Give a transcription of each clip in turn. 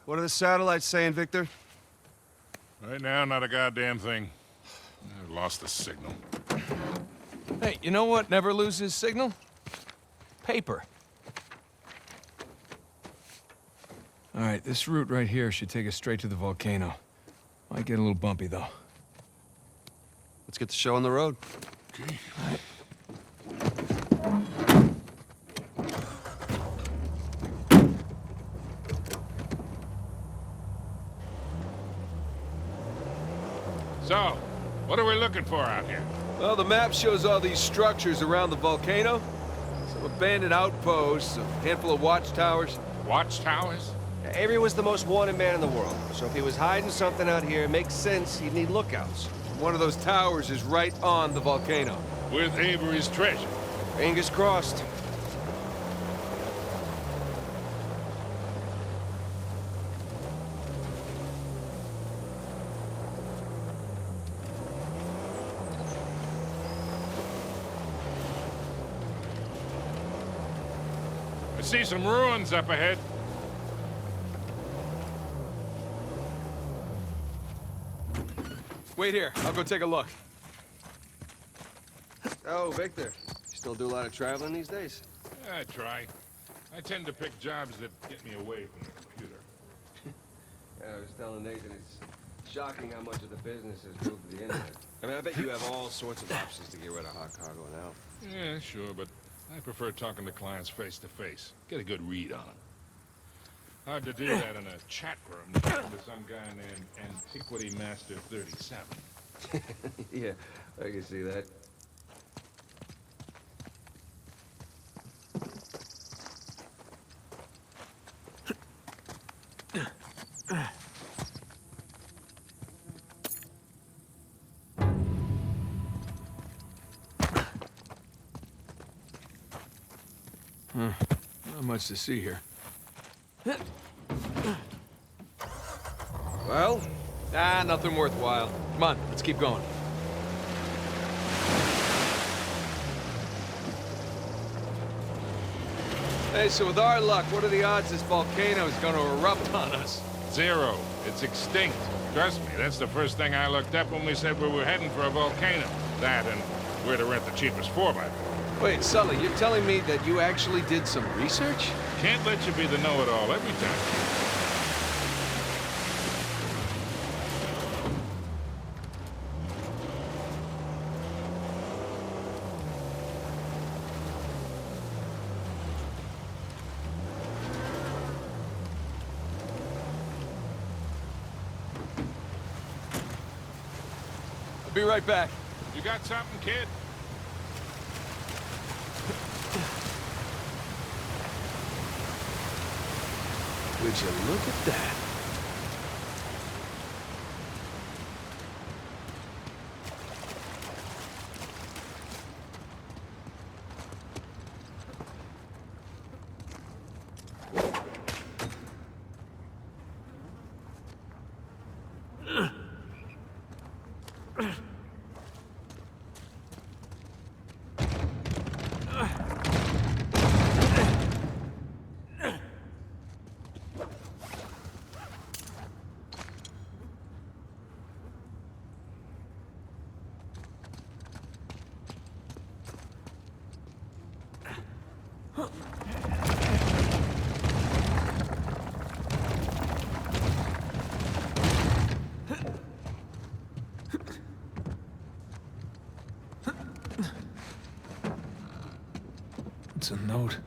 What are the satellites saying, Victor? Right now, not a goddamn thing. I've lost the signal. Hey, you know what never loses signal? Paper. All right, this route right here should take us straight to the volcano. Might get a little bumpy, though. Let's get the show on the road. Okay. So, what are we looking for out here? Well, the map shows all these structures around the volcano. Some abandoned outposts, a handful of watchtowers. Watchtowers? Avery was the most wanted man in the world, so if he was hiding something out here, it makes sense he'd need lookouts. One of those towers is right on the volcano. With Avery's treasure. Fingers crossed. I see some ruins up ahead. Wait here, I'll go take a look. Oh, Victor. You still do a lot of traveling these days? I try. I tend to pick jobs that get me away from the computer. Yeah, I was telling Nathan, it's shocking how much of the business has moved to the internet. I mean, I bet you have all sorts of options to get rid of hot cargo now. Yeah, sure, but I prefer talking to clients face to face. Get a good read on them. Hard to do that in a chat room talking to some guy named Antiquity Master 37. Yeah, I can see that. Not much to see here. Well? Nothing worthwhile. Come on, let's keep going. Hey, so with our luck, what are the odds this volcano is gonna erupt on us? 0. It's extinct. Trust me, that's the first thing I looked up when we said we were heading for a volcano. That and where to rent the cheapest 4x4. Wait, Sully, you're telling me that you actually did some research? Can't let you be the know-it-all every time. I'll be right back. You got something, kid? Would you look at that? It's a note.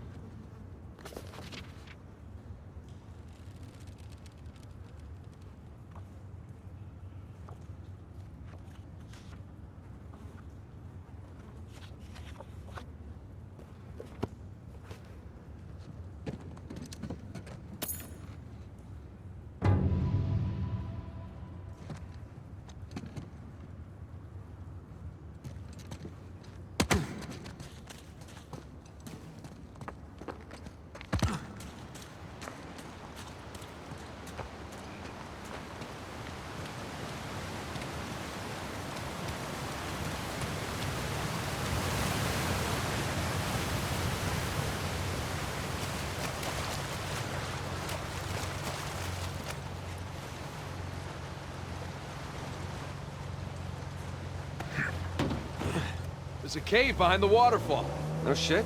There's a cave behind the waterfall. No shit?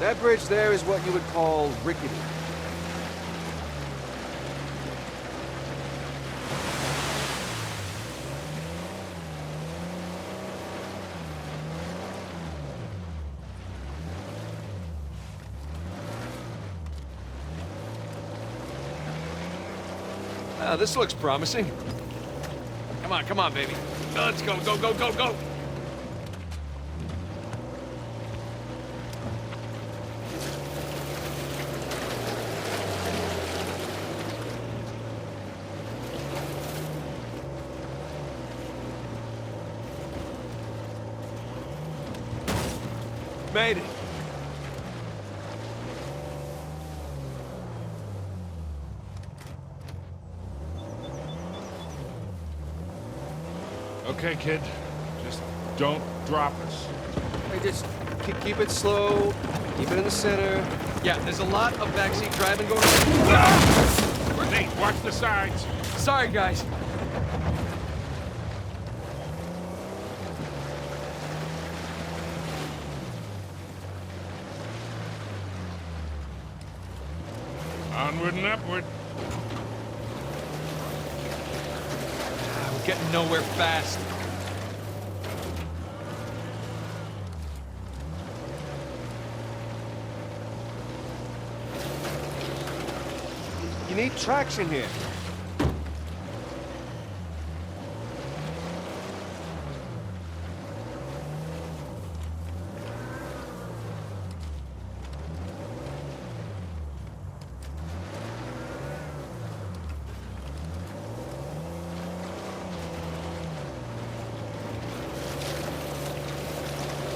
That bridge there is what you would call rickety. This looks promising. Come on, baby. Let's go, go. Made it. Okay, kid. Just don't drop us. Hey, just keep it slow. Keep it in the center. Yeah, there's a lot of backseat driving going on. Nate, watch the sides. Sorry, guys. Onward and upward. We're getting nowhere fast. You need traction here.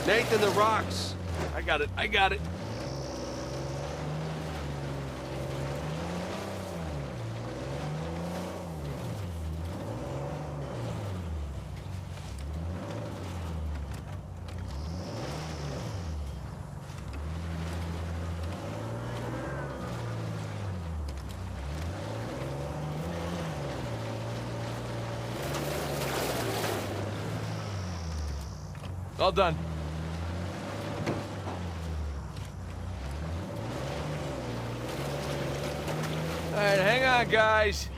Nathan, the rocks. I got it. All done. All right, hang on, guys.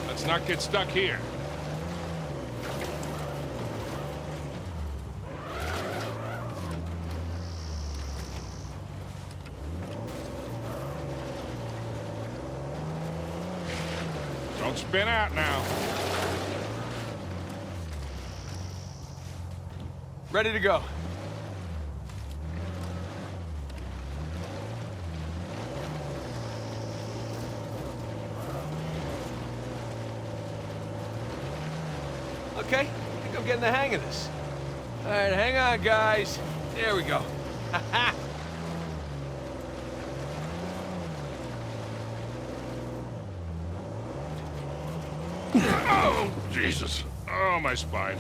Let's not get stuck here. Don't spin out now. Ready to go. Okay, I think I'm getting the hang of this. All right, hang on, guys. There we go. Oh, Jesus. Oh, my spine.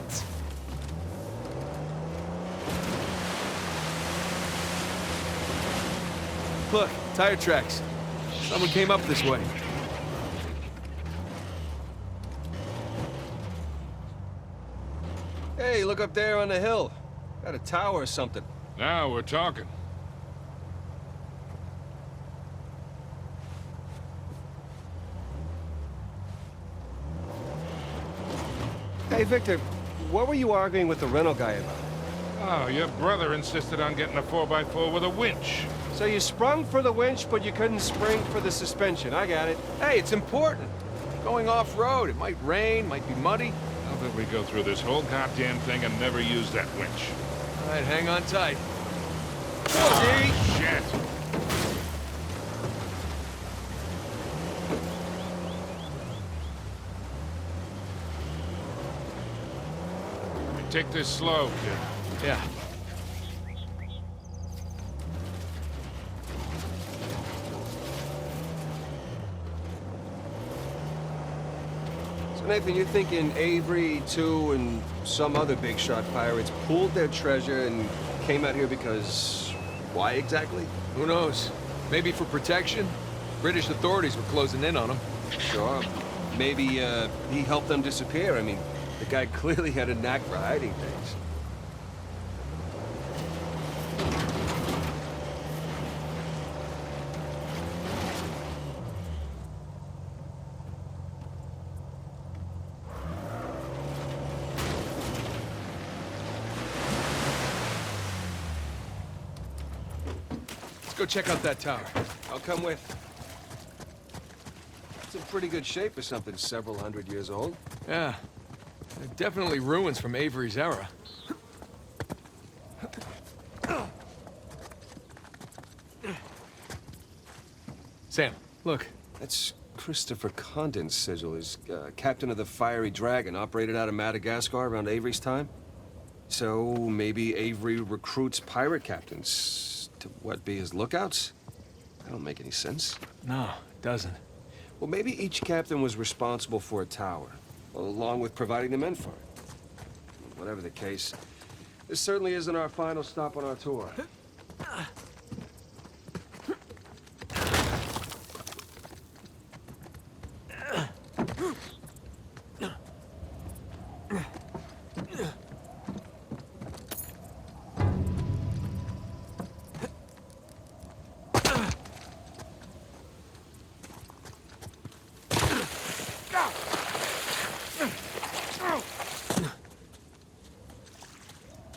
What? Look, tire tracks. Someone came up this way. Hey, look up there on the hill. Got a tower or something. Now we're talking. Hey, Victor, what were you arguing with the rental guy about? Oh, your brother insisted on getting a 4x4 with a winch. So you sprung for the winch, but you couldn't spring for the suspension. I got it. Hey, it's important. Going off-road, it might rain, might be muddy. How about we go through this whole goddamn thing and never use that winch? All right, hang on tight. Oh, shit! Take this slow, kid. Yeah. So, Nathan, you're thinking Avery, too, and some other big shot pirates pooled their treasure and came out here because... why exactly? Who knows? Maybe for protection? British authorities were closing in on them. Sure. Maybe, he helped them disappear. I mean, the guy clearly had a knack for hiding things. Let's go check out that tower. I'll come with. It's in pretty good shape for something several hundred years old. Yeah. Definitely ruins from Avery's era. Sam, look. That's Christopher Condon's sigil. He's captain of the Fiery Dragon, operated out of Madagascar around Avery's time. So maybe Avery recruits pirate captains to, what, be his lookouts? That don't make any sense. No, it doesn't. Well, maybe each captain was responsible for a tower, along with providing the men for it. Whatever the case, this certainly isn't our final stop on our tour.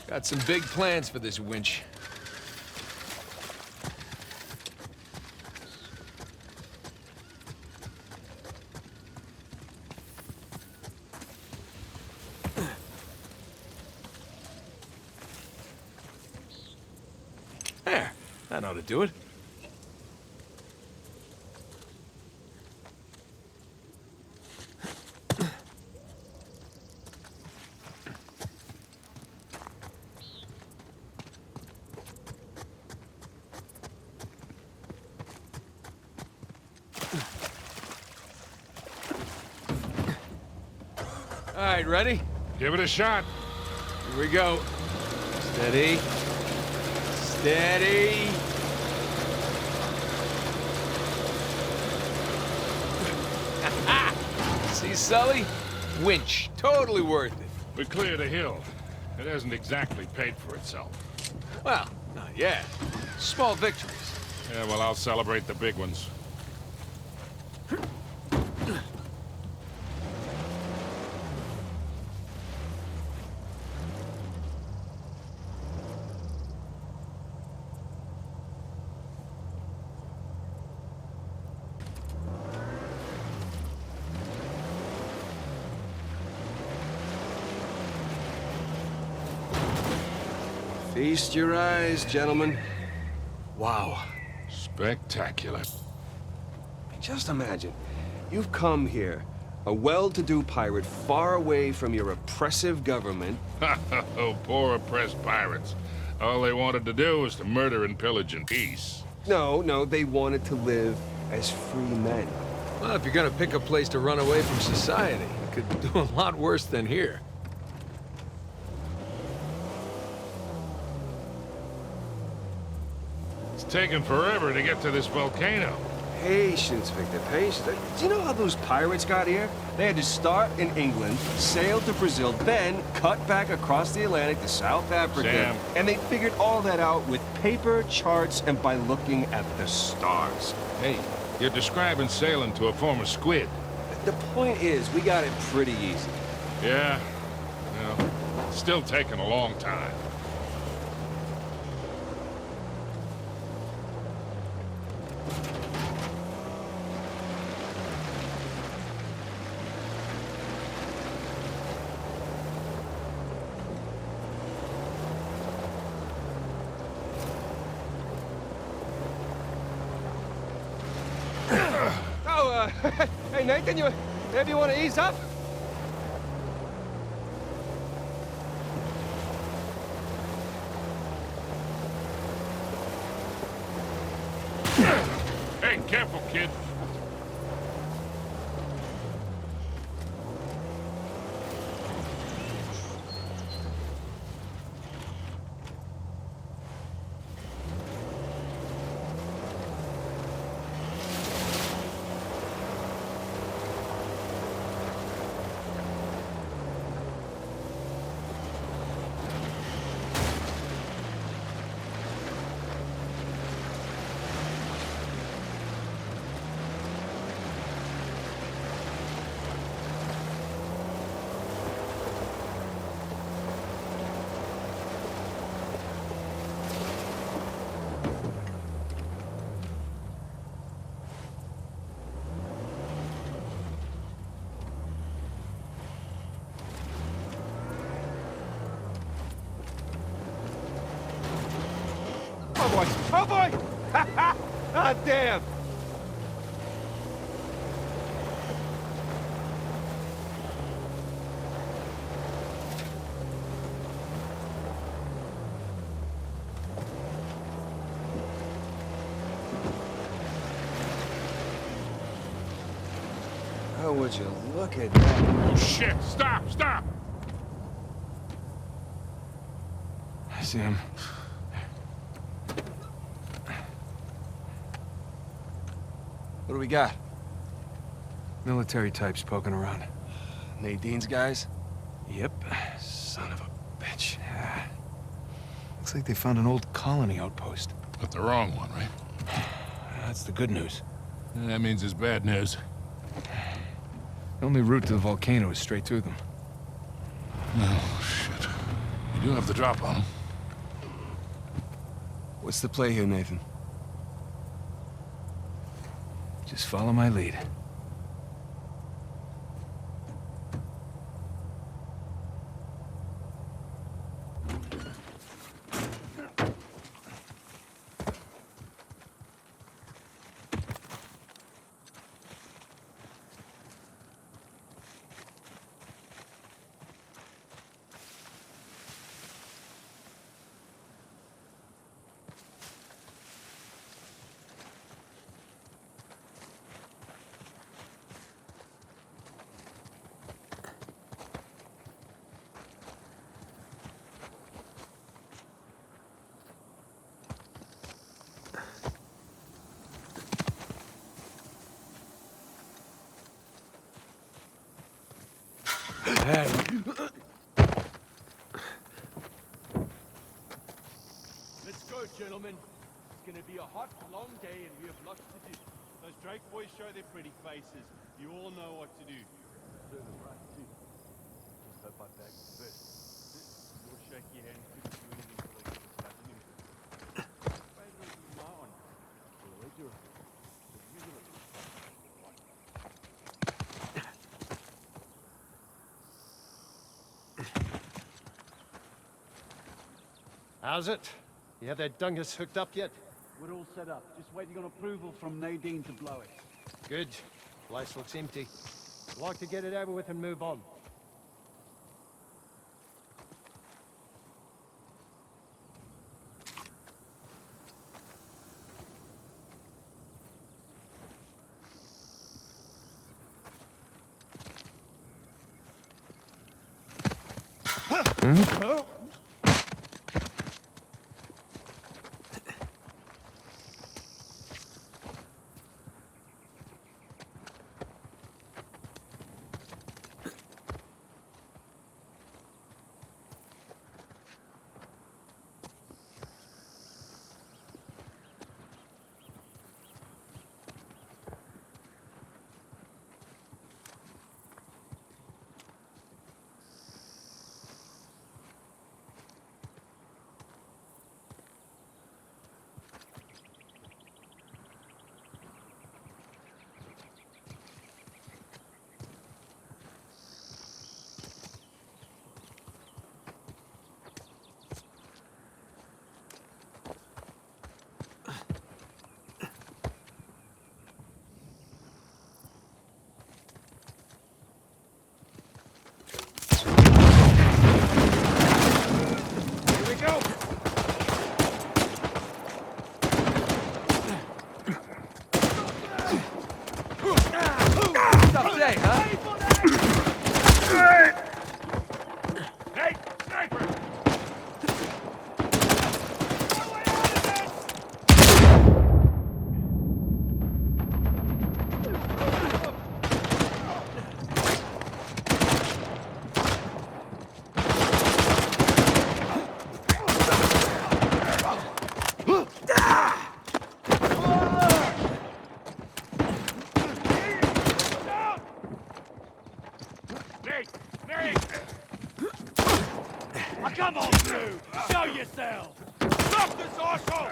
Got some big plans for this winch. There, that ought to do it. All right, ready? Give it a shot. Here we go. Steady. Steady. See, Sully? Winch. Totally worth it. We cleared a hill. It hasn't exactly paid for itself. Well, not yet. Small victories. Yeah, well, I'll celebrate the big ones. Feast your eyes, gentlemen. Wow. Spectacular. Just imagine, you've come here, a well-to-do pirate far away from your oppressive government. Oh, poor oppressed pirates. All they wanted to do was to murder and pillage in peace. No, they wanted to live as free men. Well, if you're gonna pick a place to run away from society, it could do a lot worse than here. taken forever to get to this volcano. Patience, Victor, patience. Do you know how those pirates got here? They had to start in England, sail to Brazil, then cut back across the Atlantic to South Africa. Sam. And they figured all that out with paper, charts, and by looking at the stars. Hey, you're describing sailing to a former squid. The point is, we got it pretty easy. Yeah, well, still taking a long time. Hey, Nathan, maybe you want to ease up? Hey, careful, kid. Oh, boy! Oh, boy! Ah, damn! Oh, would you look at that? Oh, shit! Stop! Stop! I see him. What do we got? Military types poking around. Nadine's guys? Yep. Son of a bitch. Yeah. Looks like they found an old colony outpost. But the wrong one, right? That's the good news. That means it's bad news. The only route to the volcano is straight through them. Oh, shit. You do have the drop on them. What's the play here, Nathan? Just follow my lead. Hey. Let's go, gentlemen. It's gonna be a hot, long day and we have lots to do. Those Drake boys show their pretty faces. You all know what to do. Serve them right, too. Just hope I bag them first. Your shaky hand couldn't do anything for they could start doing it. Afraid it would be my honor. Well, they do it. But usually it's How's it? You have that dungus hooked up yet? We're all set up. Just waiting on approval from Nadine to blow it. Good. Place looks empty. I'd like to get it over with and move on. Come on through! Show yourself! Stop this asshole!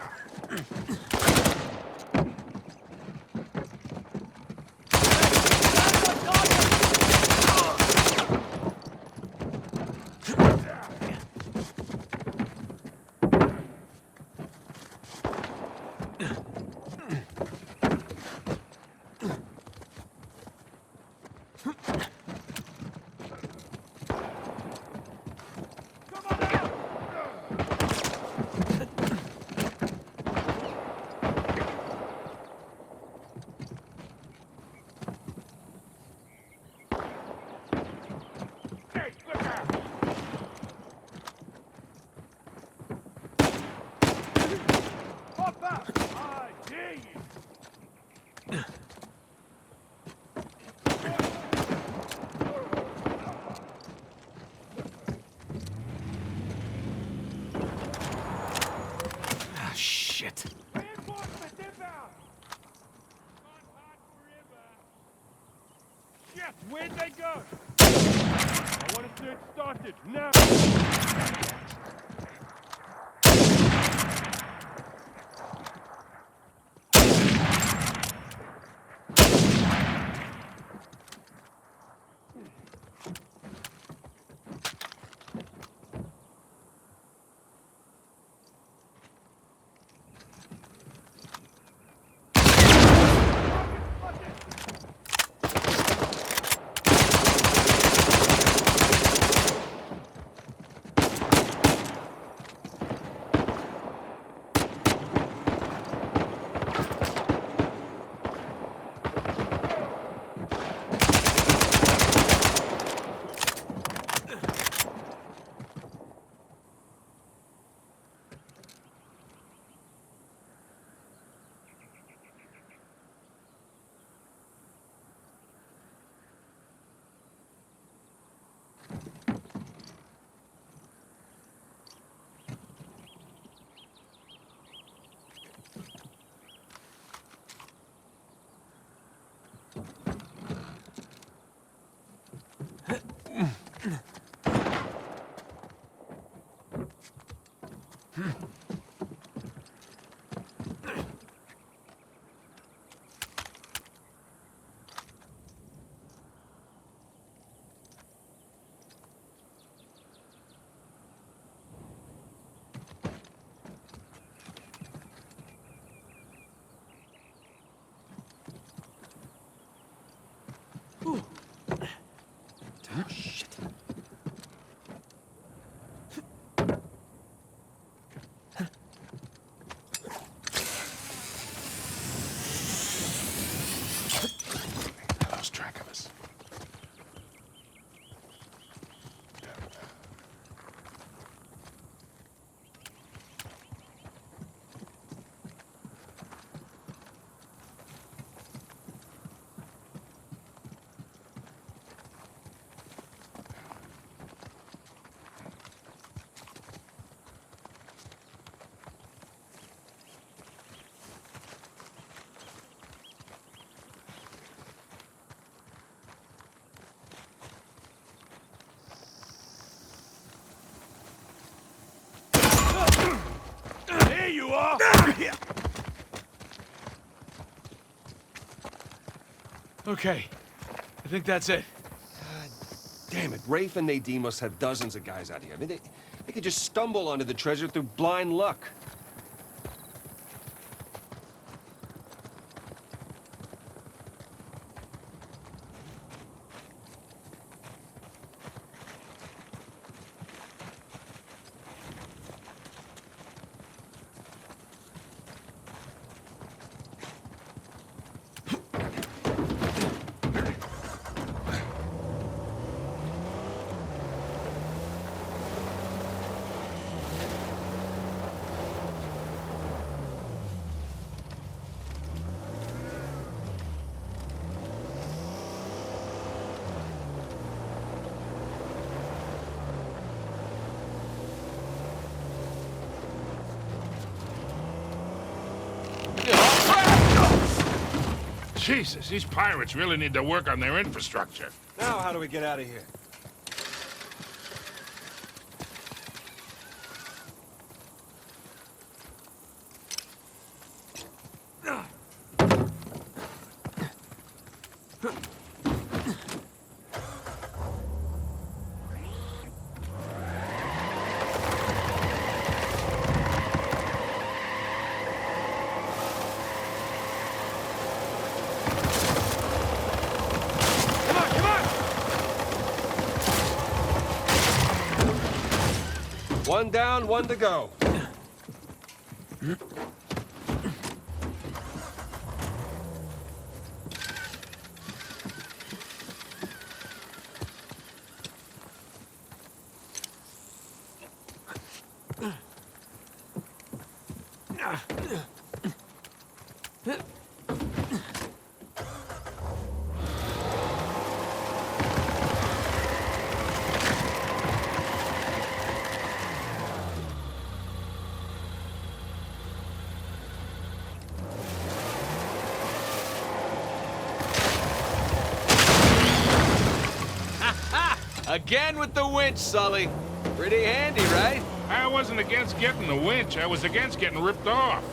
Shit. Shit, where'd they go? I want to search started now. Shit. Lost track of us. Here you are! Okay, I think that's it. Damn it, Rafe and Nadine must have dozens of guys out here. I mean, they could just stumble onto the treasure through blind luck. Jesus, these pirates really need to work on their infrastructure. Now how do we get out of here? One down, one to go. Again with the winch, Sully. Pretty handy, right? I wasn't against getting the winch. I was against getting ripped off.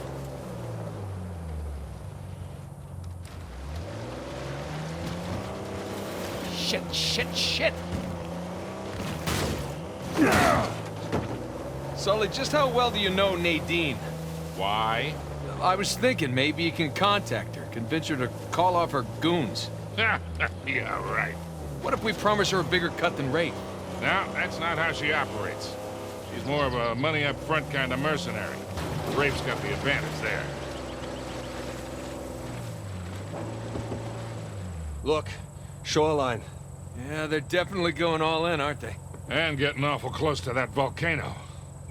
Shit. Sully, just how well do you know Nadine? Why? I was thinking maybe you can contact her, convince her to call off her goons. Yeah, right. What if we promise her a bigger cut than Rafe? No, that's not how she operates. She's more of a money-up-front kind of mercenary. Rafe's got the advantage there. Look, shoreline. Yeah, they're definitely going all in, aren't they? And getting awful close to that volcano.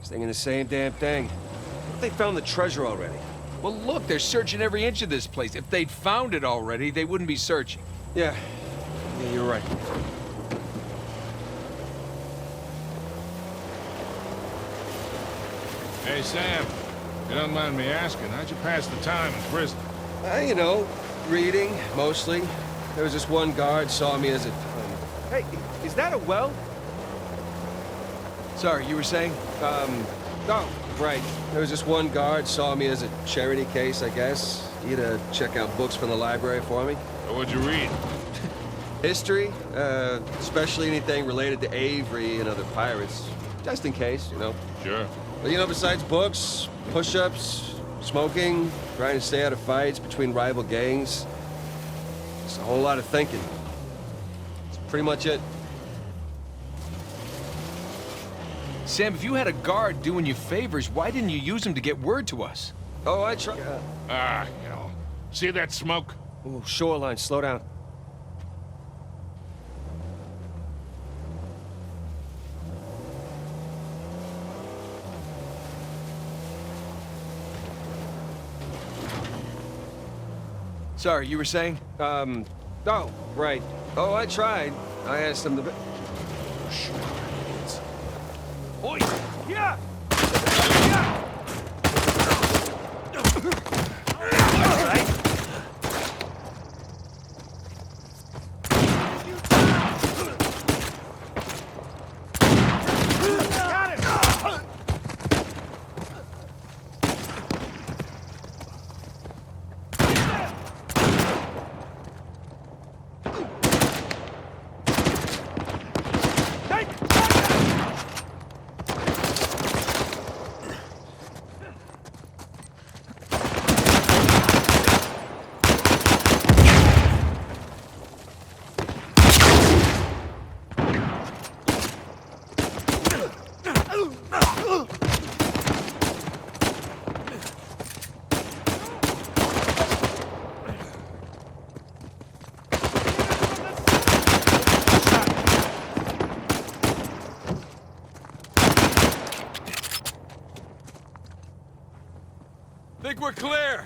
Thinking the same damn thing. What if they found the treasure already? Well, look, they're searching every inch of this place. If they'd found it already, they wouldn't be searching. Yeah, you're right. Hey, Sam, if you don't mind me asking, how'd you pass the time in prison? You know, reading, mostly. There was this one guard saw me as a... Hey, is that a well? Sorry, you were saying? Oh, right. There was this one guard saw me as a charity case, I guess. He had to check out books from the library for me. Or what'd you read? History, especially anything related to Avery and other pirates. Just in case, you know. Sure. But, you know, besides books, push-ups, smoking, trying to stay out of fights between rival gangs, it's a whole lot of thinking. That's pretty much it. Sam, if you had a guard doing you favors, why didn't you use him to get word to us? Oh, I try... Hell. See that smoke? Ooh, shoreline, slow down. Sorry, you were saying? Oh, right. Oh, I tried. I asked them to... Oi! Yeah! Think we're clear.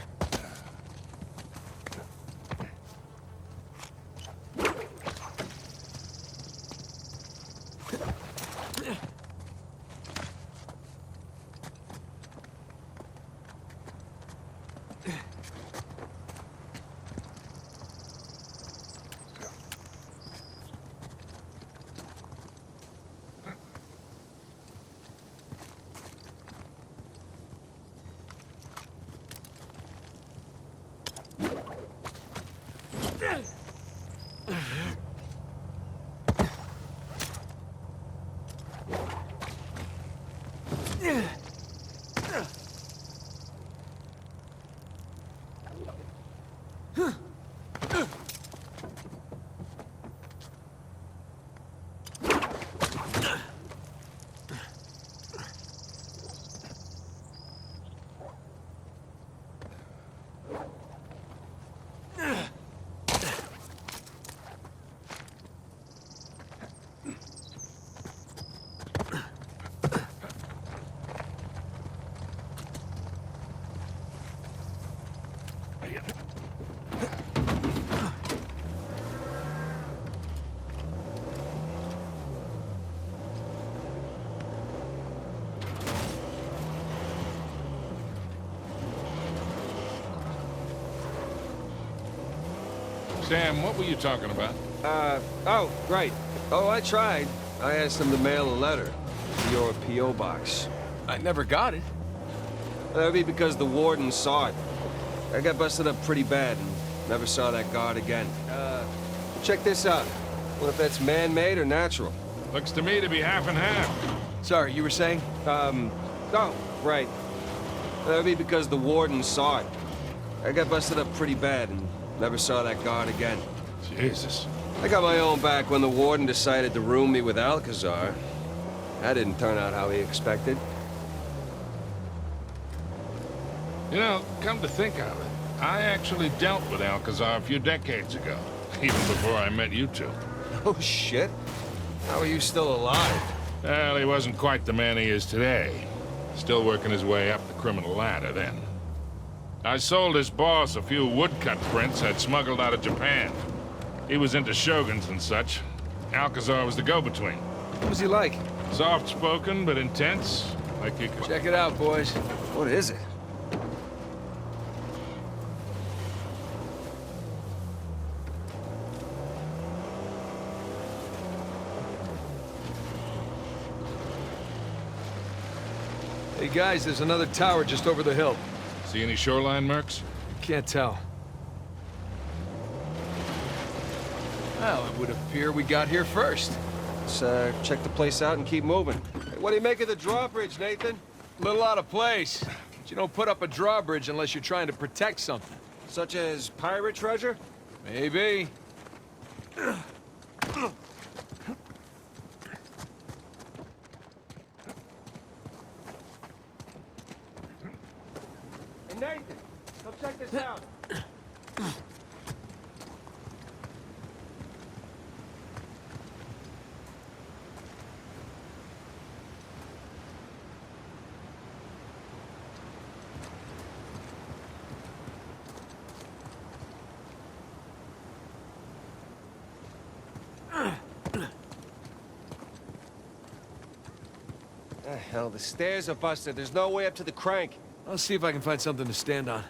Sam, what were you talking about? Oh, right. Oh, I tried. I asked them to mail a letter to your P.O. box. I never got it. That would be because the warden saw it. I got busted up pretty bad and never saw that guard again. Check this out. What if that's man-made or natural? Looks to me to be half and half. Sorry, you were saying? Oh, right. That would be because the warden saw it. I got busted up pretty bad and never saw that guard again. Jesus. I got my own back when the warden decided to room me with Alcazar. That didn't turn out how he expected. You know, come to think of it, I actually dealt with Alcazar a few decades ago, even before I met you two. Oh, shit. How are you still alive? Well, he wasn't quite the man he is today. Still working his way up the criminal ladder then. I sold his boss a few woodcut prints I'd smuggled out of Japan. He was into shoguns and such. Alcazar was the go-between. What was he like? Soft-spoken, but intense, like you could... Check it out, boys. What is it? Hey guys, there's another tower just over the hill. See any shoreline mercs? Can't tell. Well, it would appear we got here first. Let's check the place out and keep moving. Hey, what do you make of the drawbridge, Nathan? Little out of place. But you don't put up a drawbridge unless you're trying to protect something. Such as pirate treasure? Maybe. Hey, Nathan, come check this out. Hell, the stairs are busted. There's no way up to the crank. I'll see if I can find something to stand on.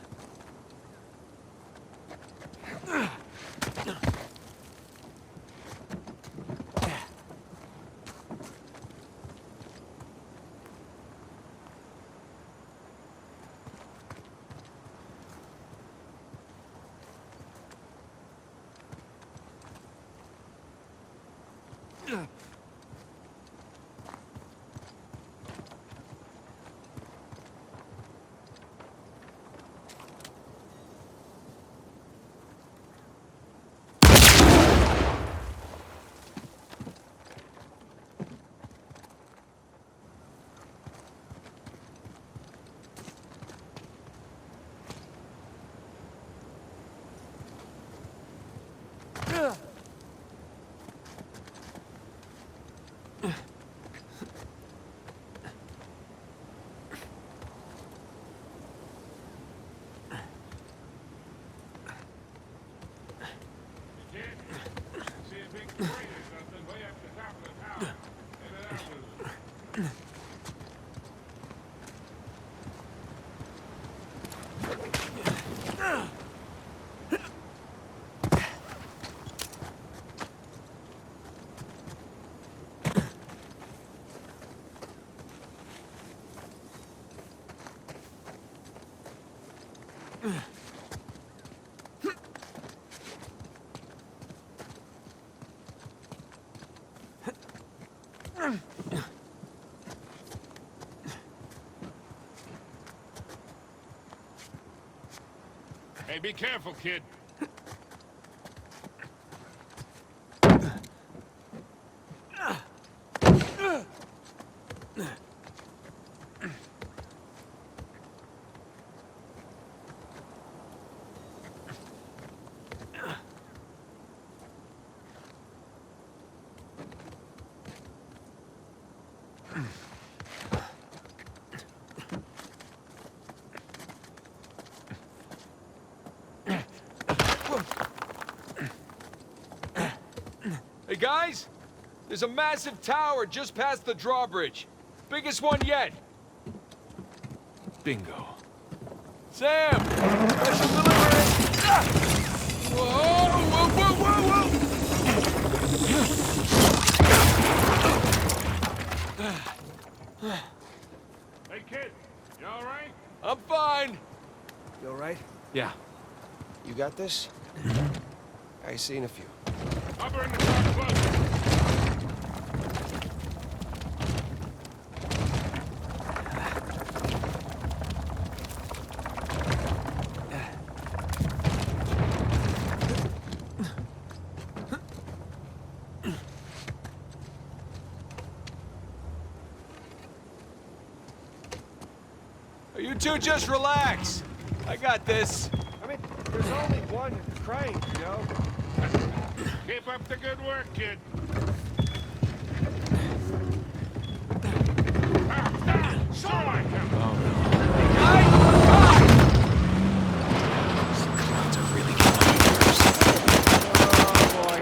Hey, be careful, kid. Hey guys, there's a massive tower just past the drawbridge. Biggest one yet. Bingo. Sam, special delivery. Whoa, whoa, whoa, whoa! Hey, kid, you all right? I'm fine. You all right? Yeah. You got this? I seen a few. Hover in the car closer. You two just relax. I got this. I mean, there's only one crane, you know? Keep up the good work, kid. Shoreline coming. Oh, boy.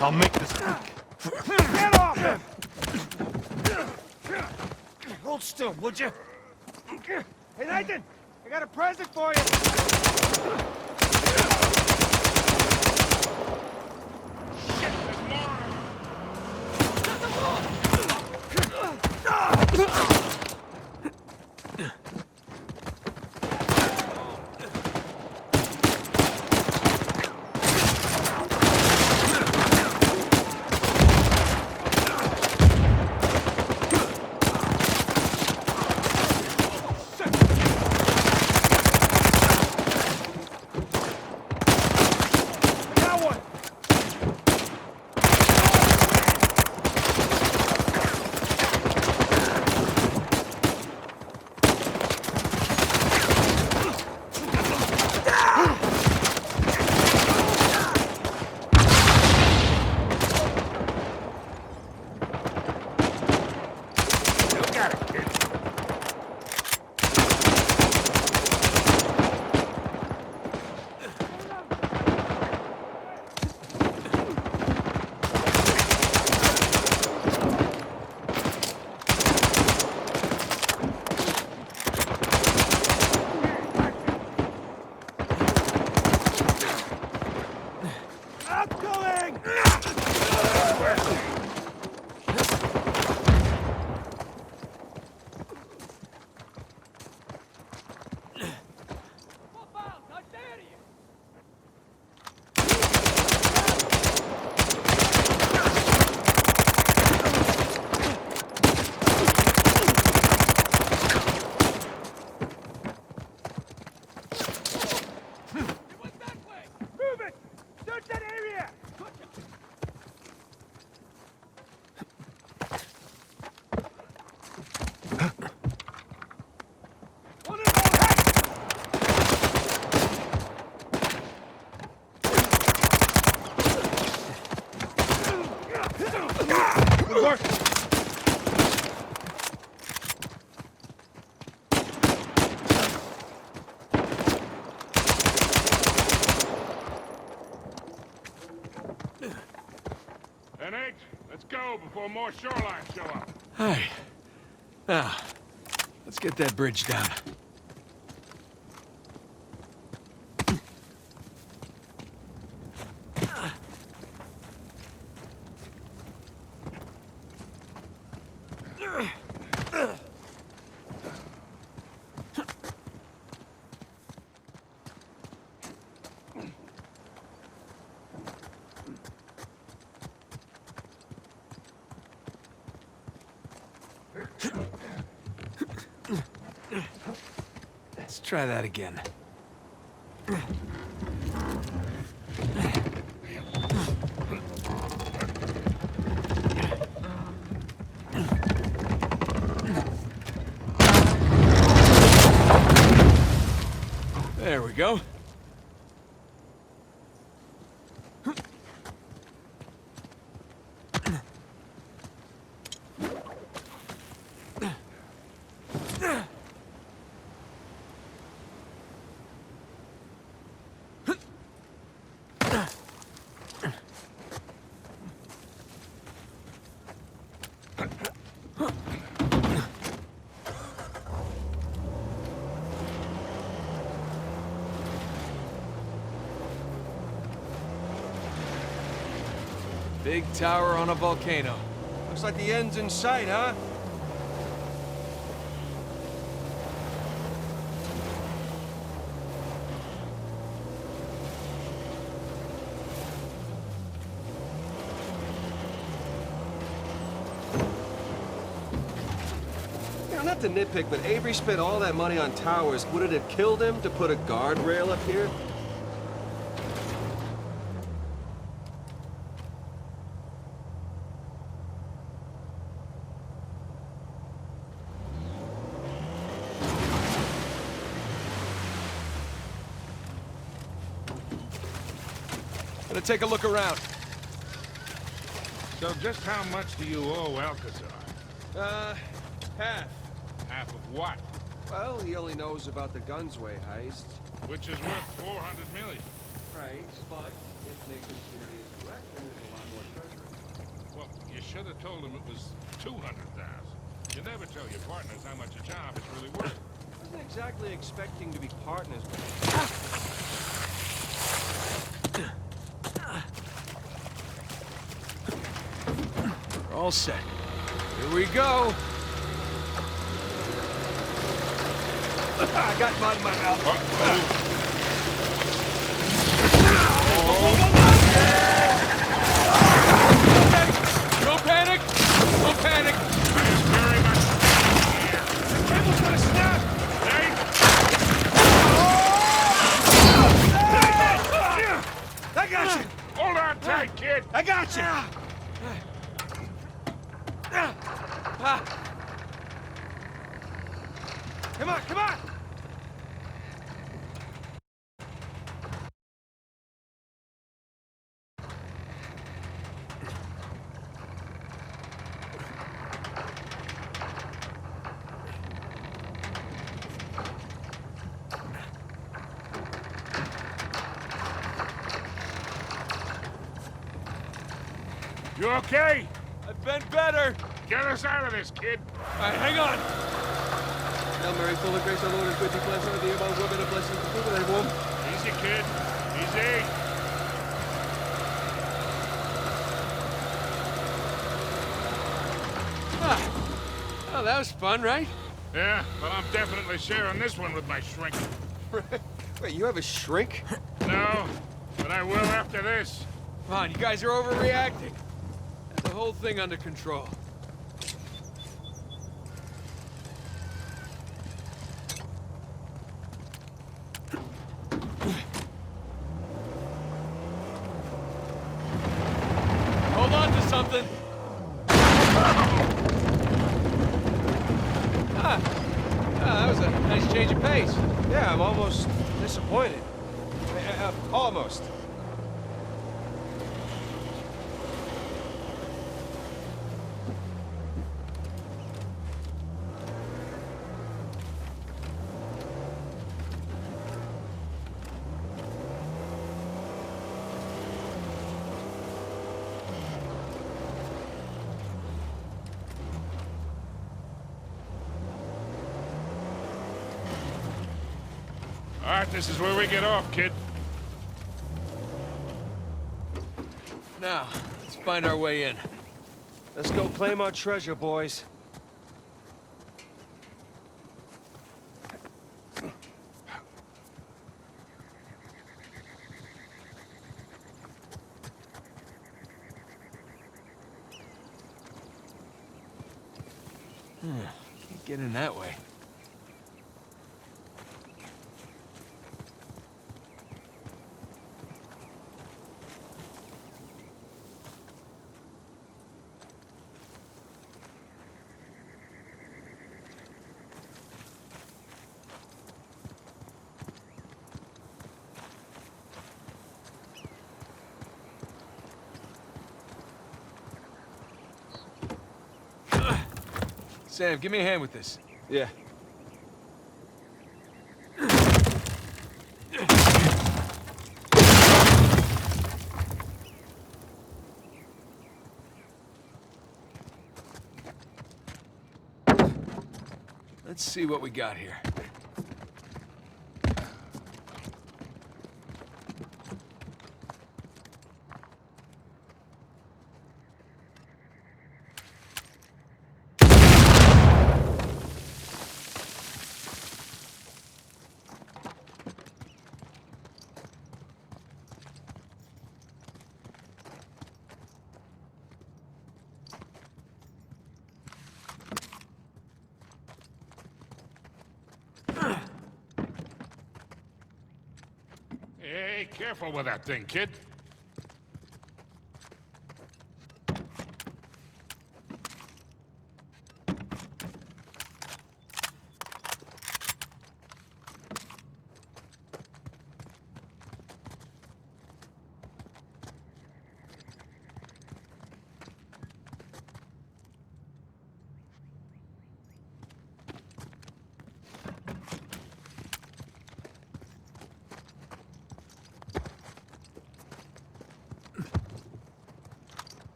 I'll make this quick. Get off him! Hold still, would you? Hey, Nathan! I got a present for you! NH, let's go before more shoreline show up. Hey. Now, let's get that bridge down. Let's try that again. There we go. Big tower on a volcano. Looks like the end's in sight, huh? You know, not to nitpick, but Avery spent all that money on towers. Would it have killed him to put a guardrail up here? Gonna take a look around. So just how much do you owe Alcazar? Half. Half of what? Well, he only knows about the Gunsway heist. Which is worth 400 million. Right, but if Nathan's theory is correct, then there's a lot more treasure. Well, you should have told him it was 200,000. You never tell your partners how much a job is really worth. I wasn't exactly expecting to be partners with him. We're all set. Here we go. I got mud in my mouth. No panic! No panic! I am very much here. The cable's gonna snap! Hey, I got you! hold on tight, kid. I got you! Come on, come on! You okay? I've been better! Get us out of this, kid. All right, hang on! Hail Mary, full of grace, the Lord is with thee, blessed are thee among women, and blessed is the fruit of thy womb. Easy, kid. Easy. Oh, that was fun, right? Yeah, but I'm definitely sharing this one with my shrink. Wait, you have a shrink? No, but I will after this. Come on, you guys are overreacting. Have the whole thing under control. Hold on to something. That was a nice change of pace. Yeah, I'm almost disappointed. Almost. All right, this is where we get off, kid. Now, let's find our way in. Let's go claim our treasure, boys. Can't get in that way. Sam, give me a hand with this. Yeah. Let's see what we got here. Hey, careful with that thing, kid.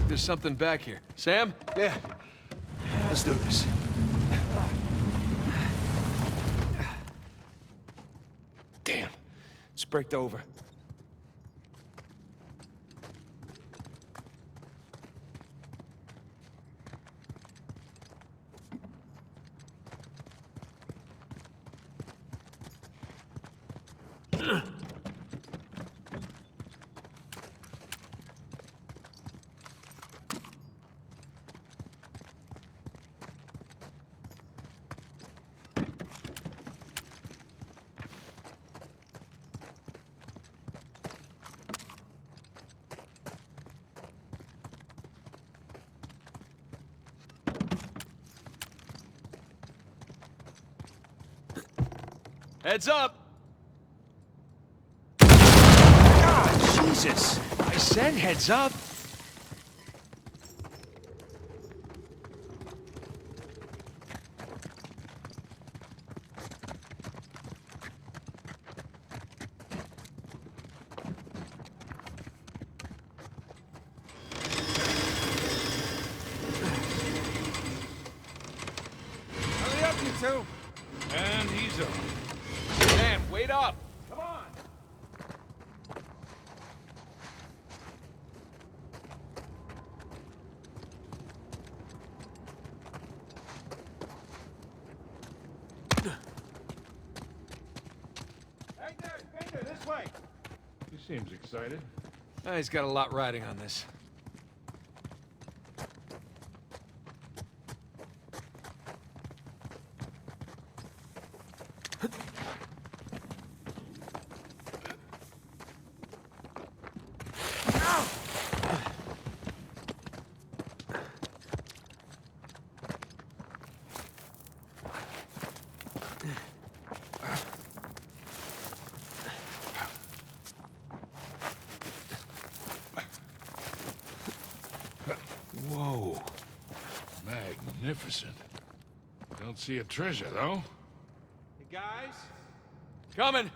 There's something back here. Sam? Yeah. Let's do this. Damn. It's braked over. Heads up! God, Jesus! I said heads up! Hurry up, you two! And he's on. Sam, wait up! Come on! Hey there, Painter, this way! He seems excited. He's got a lot riding on this. Whoa. Magnificent. Don't see a treasure, though. Hey, guys? Coming!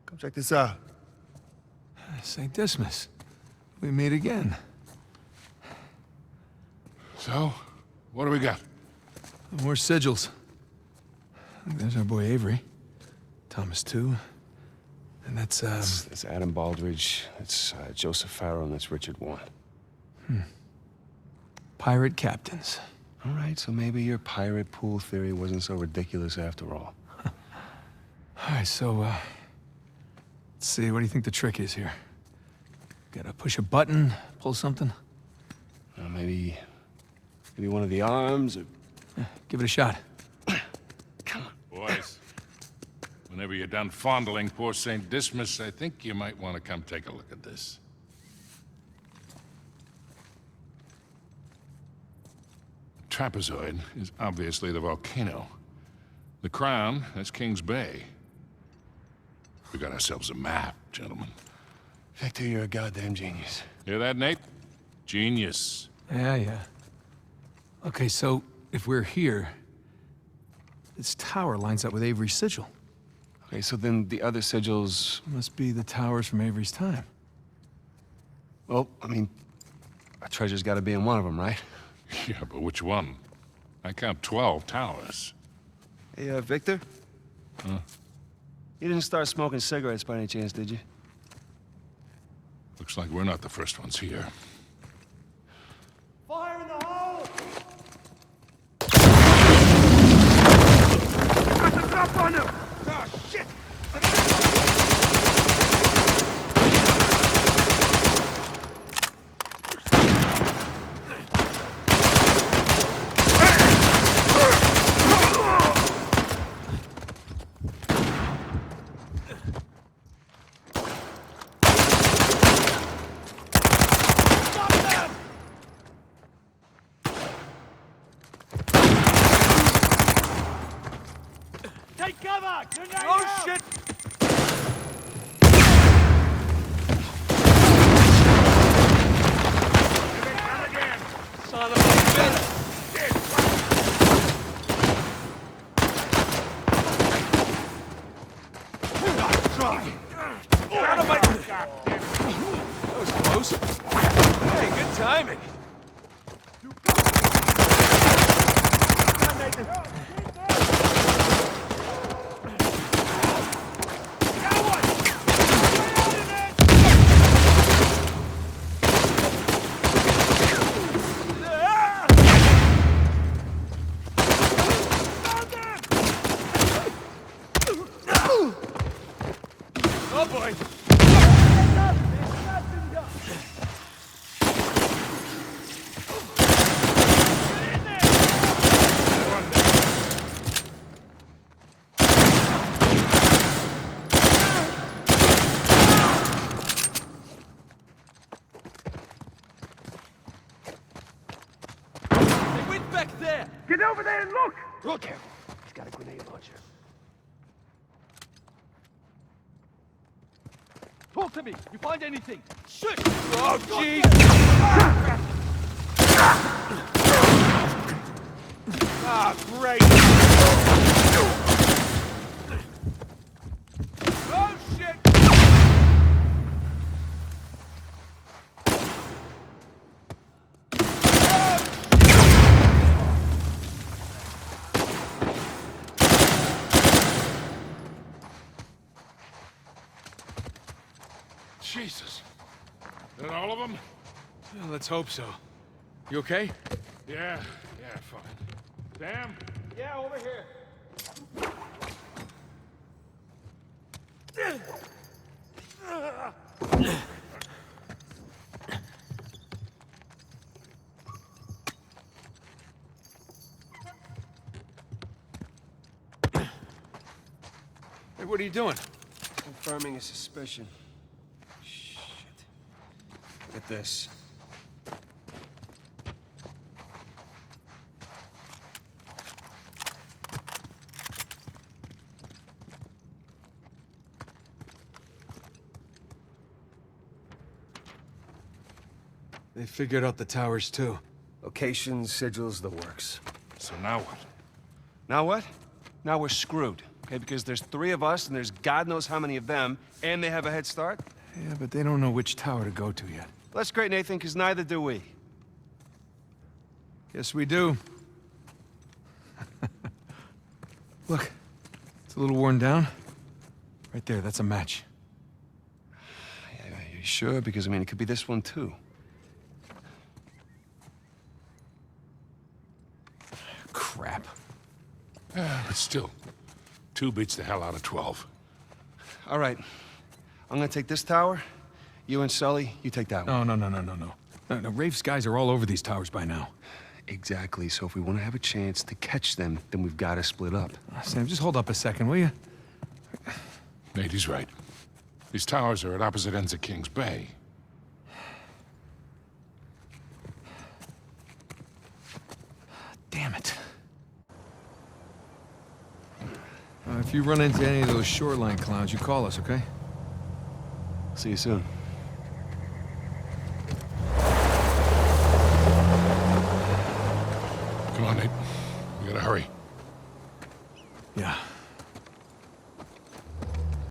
Come check this out. St. Dismas. We meet again. So, what do we got? More sigils. There's our boy Avery. Thomas, too. And that's, That's Adam Baldridge. That's Joseph Farrell, and that's Richard Warren. Pirate captains. All right, so maybe your pirate pool theory wasn't so ridiculous after all. All right, so, let's see, what do you think the trick is here? Gotta push a button, pull something? Maybe one of the arms, or... Give it a shot. Boys, whenever you're done fondling poor St. Dismas, I think you might want to come take a look at this. Trapezoid is obviously the volcano. The crown is King's Bay. We got ourselves a map, gentlemen. Victor, you're a goddamn genius. Hear that, Nate? Genius. Yeah. Okay, so if we're here, this tower lines up with Avery's sigil. Okay, so then the other sigils... Must be the towers from Avery's time. Well, I mean, our treasure's gotta be in one of them, right? Yeah, but which one? I count 12 towers. Hey, Victor? Huh? You didn't start smoking cigarettes by any chance, did you? Looks like we're not the first ones here. Fire in the hole! Got the drop on him! Oh, shit! Take cover! Grenade Oh, out! shit! Son of a bitch! Out of my... That was close. Hey, good timing. Come, Nathan. Oh, boy. They went back there. Get over there and look! Look him. He's got a grenade launcher. Talk to me! You find anything? Shit! Oh, jeez! Ah, great! Oh, shit! Jesus. Is that all of them? Well, let's hope so. You okay? Yeah, fine. Sam? Yeah, over here. Hey, what are you doing? Confirming a suspicion. Shit. Look at this. They figured out the towers, too. Locations, sigils, the works. So now what? Now what? Now we're screwed. Okay, because there's 3 of us, and there's God knows how many of them, and they have a head start? Yeah, but they don't know which tower to go to yet. Well, that's great, Nathan, because neither do we. Yes, we do. Look, it's a little worn down. Right there, that's a match. Yeah, you sure? Because, I mean, it could be this one, too. But still, 2 beats the hell out of 12. All right. I'm gonna take this tower. You and Sully, you take that one. No, Rafe's guys are all over these towers by now. Exactly. So if we want to have a chance to catch them, then we've got to split up. Sam, just hold up a second, will you? Nate, he's right. These towers are at opposite ends of King's Bay. Damn it. If you run into any of those shoreline clowns, you call us, okay? See you soon. Come on, Nate. We gotta hurry. Yeah.